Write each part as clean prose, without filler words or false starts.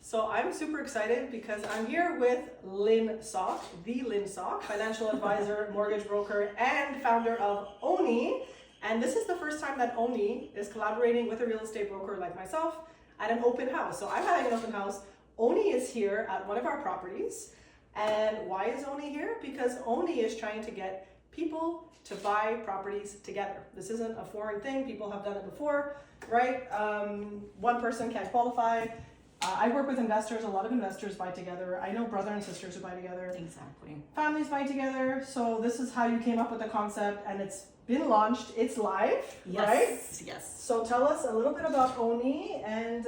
So I'm super excited because I'm here with Lin Sok, the Lin Sok, financial advisor, mortgage broker, and founder of OWNI. And this is the first time that OWNI is collaborating with a real estate broker like myself at an open house. So I'm having an open house. OWNI is here at one of our properties. And why is OWNI here? Because OWNI is trying to get people to buy properties together. This isn't a foreign thing. People have done it before, right? One person can't qualify. I work with investors. A lot of investors buy together. I know brother and sisters who buy together. Exactly. Families buy together. So this is how you came up with the concept, and it's been launched. It's live, right? Yes. So tell us a little bit about OWNI and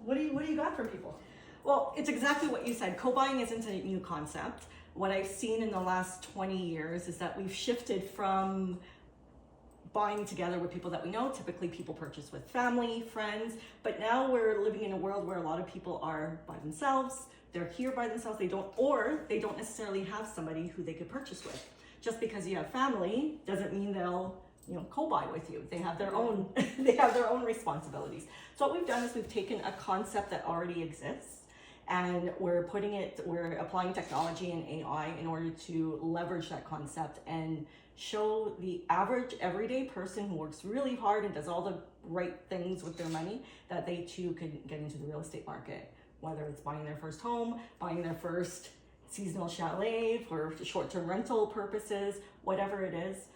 what do you got for people? Well, it's exactly what you said. Co-buying isn't a new concept. What I've seen in the last 20 years is that we've shifted from buying together with people that we know. Typically people purchase with family, friends, but now we're living in a world where a lot of people are by themselves. They're here by themselves. They don't necessarily have somebody who they could purchase with. Just because you have family doesn't mean they'll co-buy with you. They have their own responsibilities. So what we've done is we've taken a concept that already exists and we're applying technology and AI in order to leverage that concept and show the average everyday person who works really hard and does all the right things with their money that they too can get into the real estate market, whether it's buying their first home, buying their first seasonal chalet for short-term rental purposes, whatever it is.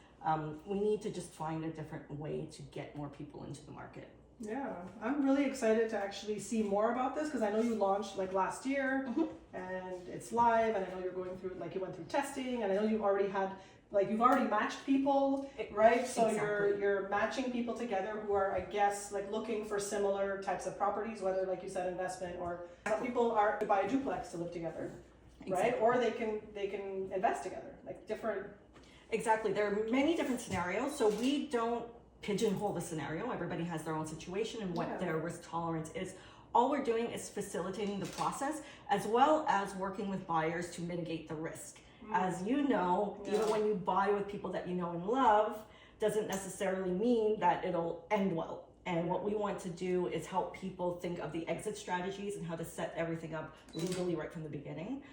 We need to just find a different way to get more people into the market. Yeah, I'm really excited to actually see more about this because I know you launched like last year and it's live, and I know you're going through, like you went through testing, and I know you've already matched people, right? So Exactly. you're matching people together who are, I guess, like looking for similar types of properties, whether, like you said, investment, or some people are to buy a duplex to live together, right? Exactly. Or they can invest together, like different. Exactly. There are many different scenarios, so we don't pigeonhole the scenario. Everybody has their own situation and what their risk tolerance is. All we're doing is facilitating the process as well as working with buyers to mitigate the risk. As you know, even when you buy with people that you know and love, doesn't necessarily mean that it'll end well. And what we want to do is help people think of the exit strategies and how to set everything up legally right from the beginning.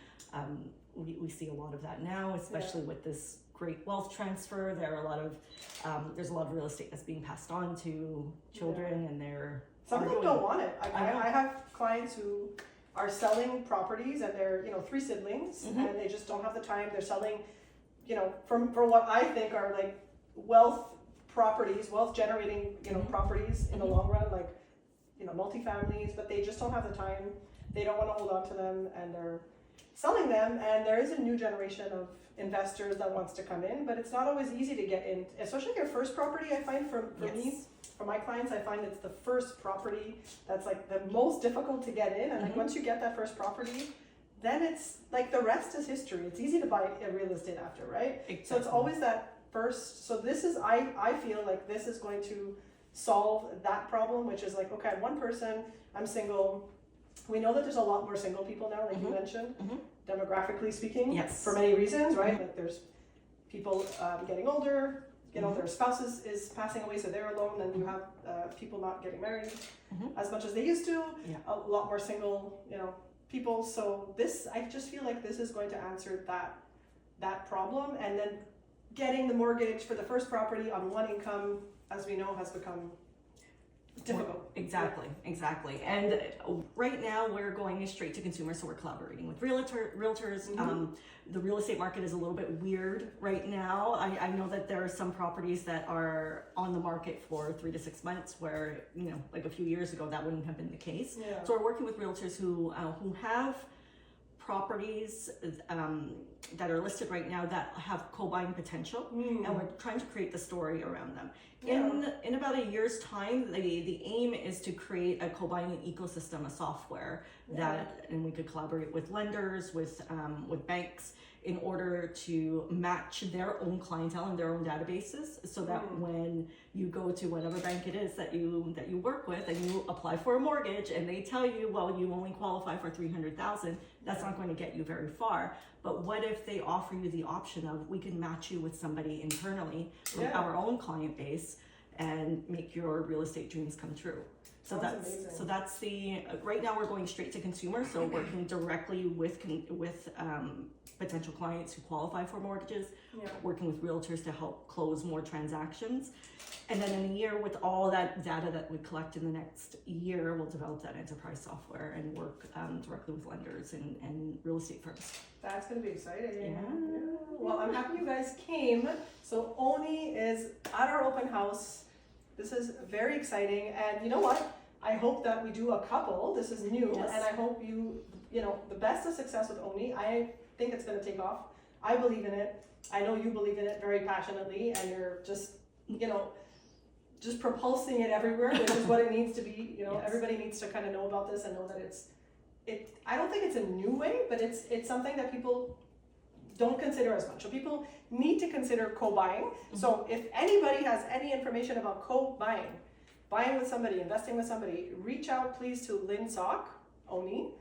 We see a lot of that now, especially with this great wealth transfer. There's a lot of real estate that's being passed on to children, and some of them don't want it. I have clients who are selling properties, and they're 3 siblings, and they just don't have the time. They're selling, for what I think are like wealth generating properties in the long run, like multifamilies, but they just don't have the time. They don't want to hold on to them, and they're selling them. And there is a new generation of investors that wants to come in, but it's not always easy to get in, especially your first property. I find for me, for my clients, I find it's the first property that's like the most difficult to get in. And like once you get that first property, then it's like the rest is history. It's easy to buy a real estate after, right? Exactly. So it's always that first. So this is, I feel like this is going to solve that problem, which is like, okay, I'm one person, I'm single. We know that there's a lot more single people now, like you mentioned, demographically speaking, for many reasons, right? Like there's people getting older, their spouse is passing away, so they're alone, and you have people not getting married as much as they used to, a lot more single, people. So this, I just feel like this is going to answer that problem, and then getting the mortgage for the first property on one income, as we know, has become difficult. Exactly. And right now we're going straight to consumers, so we're collaborating with realtors. The real estate market is a little bit weird right now. I know that there are some properties that are on the market for 3 to 6 months, where like a few years ago that wouldn't have been the case. So we're working with realtors who have properties that are listed right now that have co-buying potential, and we're trying to create the story around them. In about a year's time, the aim is to create a co-buying ecosystem, a software and we could collaborate with lenders, with banks, in order to match their own clientele and their own databases, so that when you go to whatever bank it is that you work with and you apply for a mortgage and they tell you, well, you only qualify for $300,000, that's not going to get you very far. But what if they offer you the option of, we can match you with somebody internally from our own client base and make your real estate dreams come true? So Sounds that's amazing. so that's the right now we're going straight to consumer. So working directly with potential clients who qualify for mortgages, Yeah. working with realtors to help close more transactions. And then in a year, with all that data that we collect in the next year, we'll develop that enterprise software and work directly with lenders and real estate firms. That's gonna be exciting. Yeah. Well, I'm happy you guys came. So OWNI is at our open house. This is very exciting, and you know what? I hope that we do a couple. This is new, Yes. and I hope you know, the best of success with OWNI. I think it's gonna take off. I believe in it. I know you believe in it very passionately, and you're just, you know, just propulsing it everywhere, which is what it needs to be. You know, Yes. everybody needs to kind of know about this and know that I don't think it's a new way, but it's something that people don't consider as much. So people need to consider co-buying. So if anybody has any information about co-buying, buying with somebody, investing with somebody, reach out please to Lin Sok, OWNI.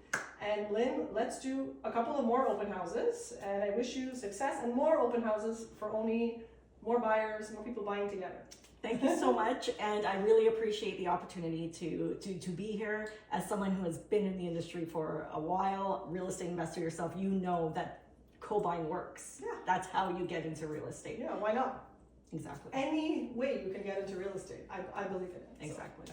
And Lynn, let's do a couple of more open houses, and I wish you success and more open houses for OWNI, more buyers, more people buying together. Thank you so much, and I really appreciate the opportunity to be here. As someone who has been in the industry for a while, real estate investor yourself, you know that co-buying works. Yeah. That's how you get into real estate. Yeah, why not? Exactly. Any way you can get into real estate, I believe in it. So. Exactly.